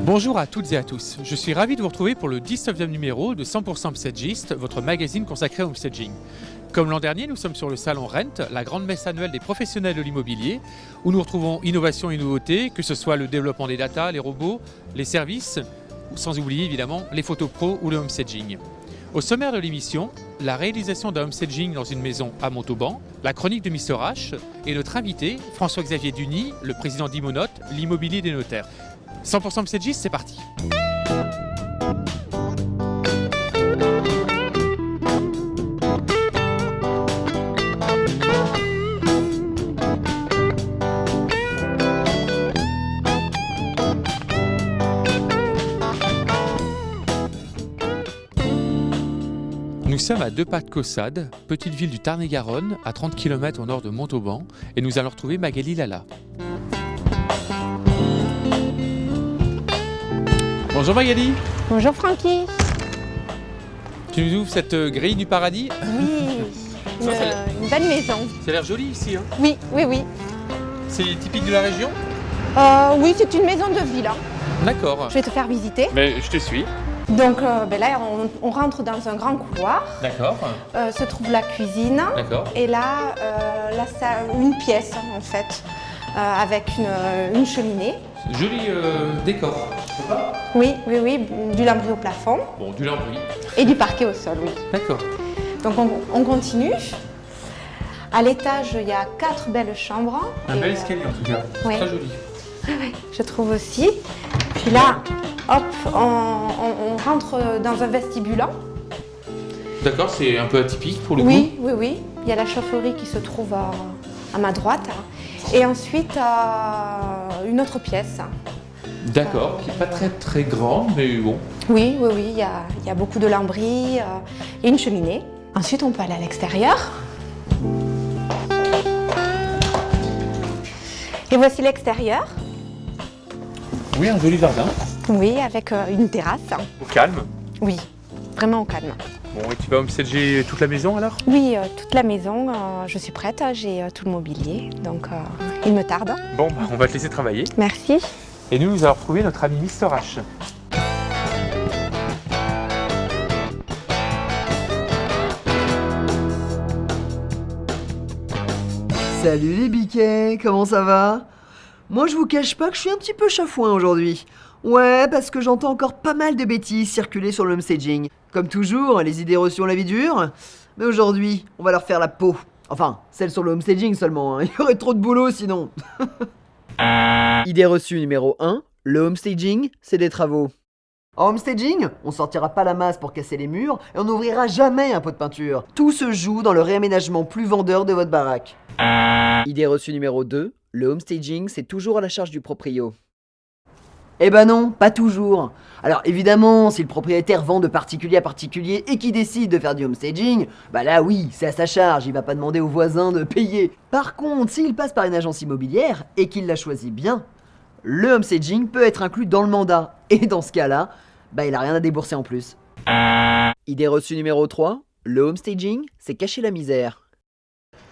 Bonjour à toutes et à tous, je suis ravi de vous retrouver pour le 19e numéro de 100% Homestagiste, votre magazine consacré au homestaging. Comme l'an dernier, nous sommes sur le salon Rent, la grande messe annuelle des professionnels de l'immobilier, où nous retrouvons innovation et nouveautés, que ce soit le développement des data, les robots, les services, sans oublier évidemment les photos pro ou le homestaging. Au sommaire de l'émission, la réalisation d'un homestaging dans une maison à Montauban, la chronique de Mr H et notre invité, François-Xavier Duny, le président d'Imonote, l'immobilier des notaires. 100% homestagiste, c'est parti. Nous sommes à deux pas de Caussade, petite ville du Tarn-et-Garonne, à 30 km au nord de Montauban, et nous allons retrouver Magali Lala. Bonjour Magali. Bonjour Francky. Tu nous ouvres cette grille du paradis? Oui, une belle maison. Ça a l'air joli ici, hein? Oui. C'est typique de la région? Oui, c'est une maison de villa. D'accord. Je vais te faire visiter. Mais je te suis. Donc là, on rentre dans un grand couloir. D'accord. Se trouve la cuisine. D'accord. Et là, une pièce en fait, avec une cheminée. Joli décor. C'est pas? Oui, du lambris au plafond. Bon, du lambris. Et du parquet au sol, oui. D'accord. Donc on continue. À l'étage, il y a 4 belles chambres. Un bel escalier en tout cas. Ouais. Très joli. Je trouve aussi. Puis là, hop, on rentre dans un vestibule. D'accord, c'est un peu atypique pour le coup. Oui. Il y a la chaufferie qui se trouve à ma droite. Et ensuite, une autre pièce. D'accord, qui n'est pas très grande, mais bon. Oui, il y a beaucoup de lambris, il y a une cheminée. Ensuite, on peut aller à l'extérieur. Et voici l'extérieur. Oui, un joli jardin. Oui, avec une terrasse. Au calme. Oui, vraiment au calme. Bon, et tu vas homestager toute la maison alors? Oui, toute la maison, je suis prête, j'ai tout le mobilier, donc il me tarde. Bon, on va te laisser travailler. Merci. Et nous allons retrouver notre ami Mr H. Salut les biquets, comment ça va? Moi je vous cache pas que je suis un petit peu chafouin aujourd'hui. Ouais, parce que j'entends encore pas mal de bêtises circuler sur le homestaging. Comme toujours, les idées reçues ont la vie dure. Mais aujourd'hui, on va leur faire la peau. Enfin, celle sur le homestaging seulement, hein. Il y aurait trop de boulot sinon. Idée reçue numéro 1, le homestaging, c'est des travaux. En homestaging, on sortira pas la masse pour casser les murs et on n'ouvrira jamais un pot de peinture. Tout se joue dans le réaménagement plus vendeur de votre baraque. Idée reçue numéro 2, le homestaging, c'est toujours à la charge du proprio. Eh ben non, pas toujours. Alors évidemment, si le propriétaire vend de particulier à particulier et qu'il décide de faire du homestaging, bah là oui, c'est à sa charge, il va pas demander aux voisins de payer. Par contre, s'il passe par une agence immobilière et qu'il la choisit bien, le homestaging peut être inclus dans le mandat. Et dans ce cas-là, bah il a rien à débourser en plus. Idée reçue numéro 3, le homestaging, c'est cacher la misère.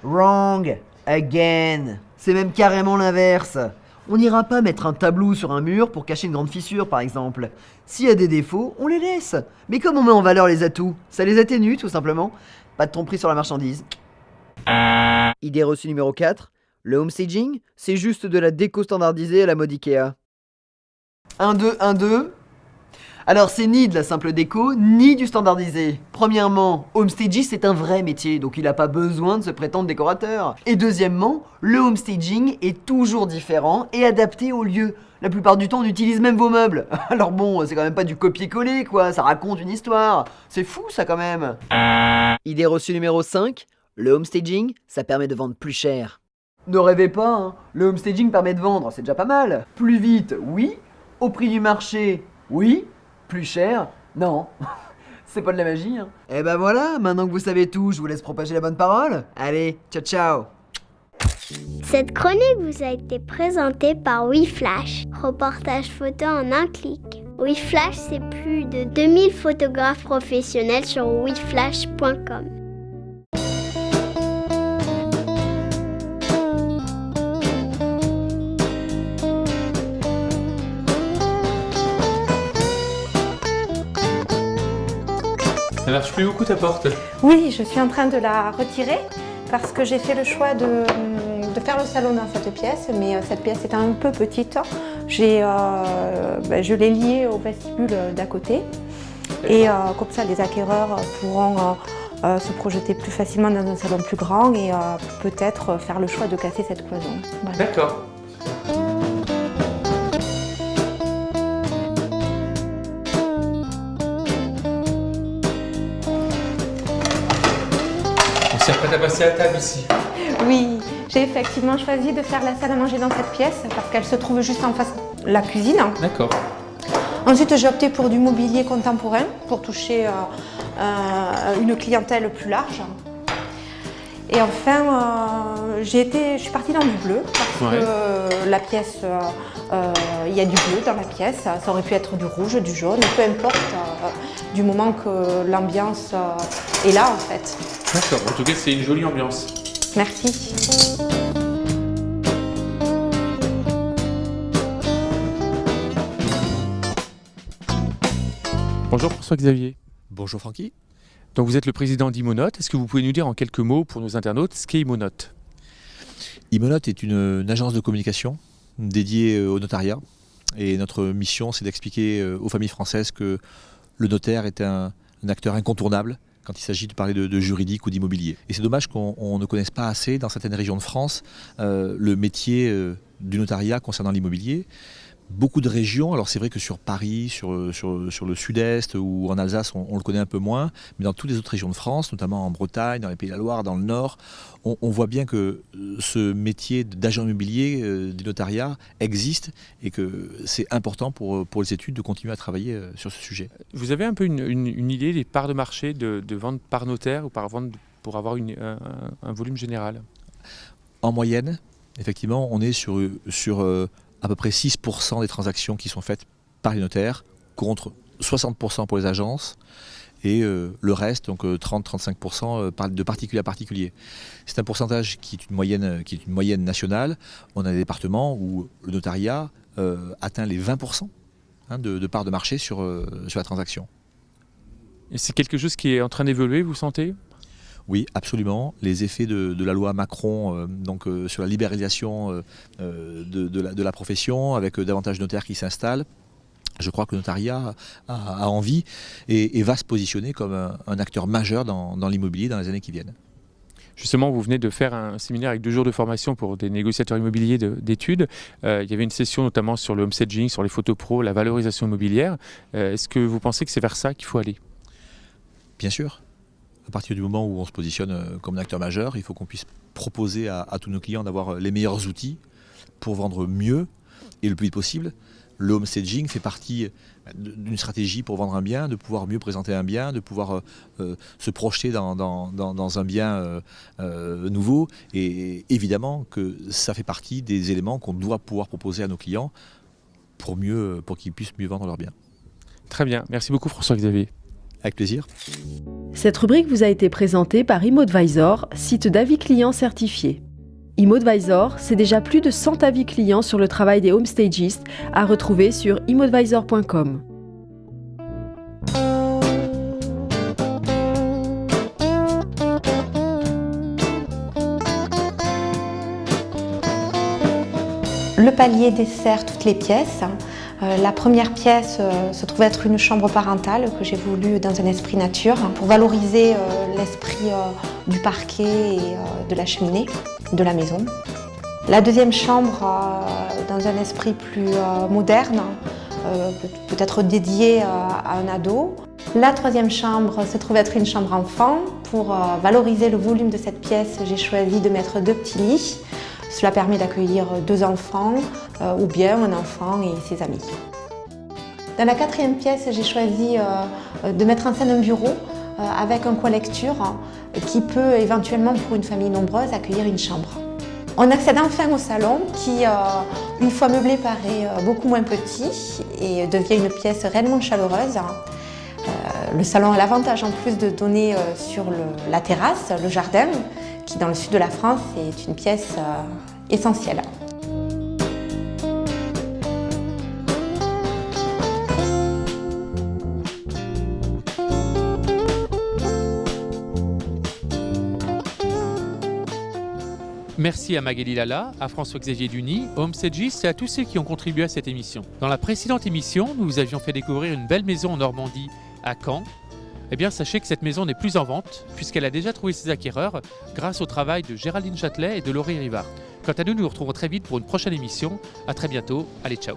Wrong, again. C'est même carrément l'inverse. On n'ira pas mettre un tableau sur un mur pour cacher une grande fissure, par exemple. S'il y a des défauts, on les laisse. Mais comme on met en valeur les atouts, ça les atténue, tout simplement. Pas de tromperie sur la marchandise. Idée reçue numéro 4. Le homestaging, c'est juste de la déco standardisée à la mode Ikea. 1-2-1-2. Alors c'est ni de la simple déco, ni du standardisé. Premièrement, homestagiste c'est un vrai métier, donc il n'a pas besoin de se prétendre décorateur. Et deuxièmement, le homestaging est toujours différent et adapté au lieu. La plupart du temps, on utilise même vos meubles. Alors bon, c'est quand même pas du copier-coller quoi, ça raconte une histoire. C'est fou ça quand même. Idée reçue numéro 5, le homestaging, ça permet de vendre plus cher. Ne rêvez pas, hein. Le homestaging permet de vendre, c'est déjà pas mal. Plus vite, oui. Au prix du marché, oui. Plus cher? Non. C'est pas de la magie, hein. Et ben voilà, maintenant que vous savez tout, je vous laisse propager la bonne parole. Allez, ciao ciao. Cette chronique vous a été présentée par WeFlash. Reportage photo en un clic. WeFlash, c'est plus de 2000 photographes professionnels sur weflash.com. Ça marche plus beaucoup ta porte. Oui, je suis en train de la retirer parce que j'ai fait le choix de faire le salon dans cette pièce, mais cette pièce est un peu petite. Je l'ai liée au vestibule d'à côté et comme ça les acquéreurs pourront se projeter plus facilement dans un salon plus grand et peut-être faire le choix de casser cette cloison. Voilà. D'accord. On s'est prêt à passer à table ici. Oui, j'ai effectivement choisi de faire la salle à manger dans cette pièce parce qu'elle se trouve juste en face de la cuisine. D'accord. Ensuite, j'ai opté pour du mobilier contemporain pour toucher une clientèle plus large. Et enfin, je suis partie dans du bleu parce que la pièce, il y a du bleu dans la pièce. Ça aurait pu être du rouge, du jaune, peu importe, du moment que l'ambiance est là en fait. D'accord, en tout cas c'est une jolie ambiance. Merci. Bonjour François-Xavier. Bonjour Francky. Donc vous êtes le président d'Imonote. Est-ce que vous pouvez nous dire en quelques mots pour nos internautes ce qu'est Imonote? Imonote est une agence de communication dédiée au notariat. Et notre mission, c'est d'expliquer aux familles françaises que le notaire est un acteur incontournable quand il s'agit de parler de juridique ou d'immobilier. Et c'est dommage qu'on ne connaisse pas assez dans certaines régions de France le métier du notariat concernant l'immobilier. Beaucoup de régions, alors c'est vrai que sur Paris, sur le sud-est ou en Alsace, on le connaît un peu moins, mais dans toutes les autres régions de France, notamment en Bretagne, dans les Pays de la Loire, dans le Nord, on voit bien que ce métier d'agent immobilier du notariat existe et que c'est important pour les études de continuer à travailler sur ce sujet. Vous avez un peu une idée des parts de marché de vente par notaire ou par vente pour avoir un volume général? En moyenne, effectivement, on est sur à peu près 6% des transactions qui sont faites par les notaires, contre 60% pour les agences, et le reste, donc 30-35% de particulier à particulier. C'est un pourcentage qui est une moyenne nationale. On a des départements où le notariat atteint les 20% de parts de marché sur la transaction. Et c'est quelque chose qui est en train d'évoluer, vous sentez? Oui, absolument. Les effets de la loi Macron sur la libéralisation de la profession, avec davantage de notaires qui s'installent, je crois que le notariat a envie et va se positionner comme un acteur majeur dans l'immobilier dans les années qui viennent. Justement, vous venez de faire un séminaire avec 2 jours de formation pour des négociateurs immobiliers d'études. Il y avait une session notamment sur le home staging, sur les photos pro, la valorisation immobilière. Est-ce que vous pensez que c'est vers ça qu'il faut aller? Bien sûr. À partir du moment où on se positionne comme un acteur majeur, il faut qu'on puisse proposer à tous nos clients d'avoir les meilleurs outils pour vendre mieux et le plus vite possible. Le home staging fait partie d'une stratégie pour vendre un bien, de pouvoir mieux présenter un bien, de pouvoir se projeter dans un bien nouveau. Et évidemment que ça fait partie des éléments qu'on doit pouvoir proposer à nos clients pour qu'ils puissent mieux vendre leurs biens. Très bien, merci beaucoup François-Xavier. Avec plaisir. Cette rubrique vous a été présentée par ImmoAdvisor, site d'avis clients certifié. ImmoAdvisor, c'est déjà plus de 100 avis clients sur le travail des homestagistes à retrouver sur immoadvisor.com. Le palier dessert toutes les pièces. La première pièce se trouve être une chambre parentale que j'ai voulu dans un esprit nature pour valoriser l'esprit du parquet et de la cheminée de la maison. La deuxième chambre dans un esprit plus moderne, peut-être dédiée à un ado. La troisième chambre se trouve être une chambre enfant. Pour valoriser le volume de cette pièce, j'ai choisi de mettre 2 petits lits. Cela permet d'accueillir 2 enfants ou bien un enfant et ses amis. Dans la quatrième pièce, j'ai choisi de mettre en scène un bureau avec un coin lecture qui peut éventuellement, pour une famille nombreuse, accueillir une chambre. On accède enfin au salon qui, une fois meublé, paraît beaucoup moins petit et devient une pièce réellement chaleureuse. Le salon a l'avantage en plus de donner sur la terrasse, le jardin, qui dans le sud de la France est une pièce essentielle. Merci à Magali Lala, à François-Xavier Duny, aux homestagistes et à tous ceux qui ont contribué à cette émission. Dans la précédente émission, nous vous avions fait découvrir une belle maison en Normandie, à Caen. Eh bien, sachez que cette maison n'est plus en vente, puisqu'elle a déjà trouvé ses acquéreurs grâce au travail de Géraldine Châtelet et de Laurie Rivard. Quant à nous, nous nous retrouvons très vite pour une prochaine émission. À très bientôt. Allez, ciao.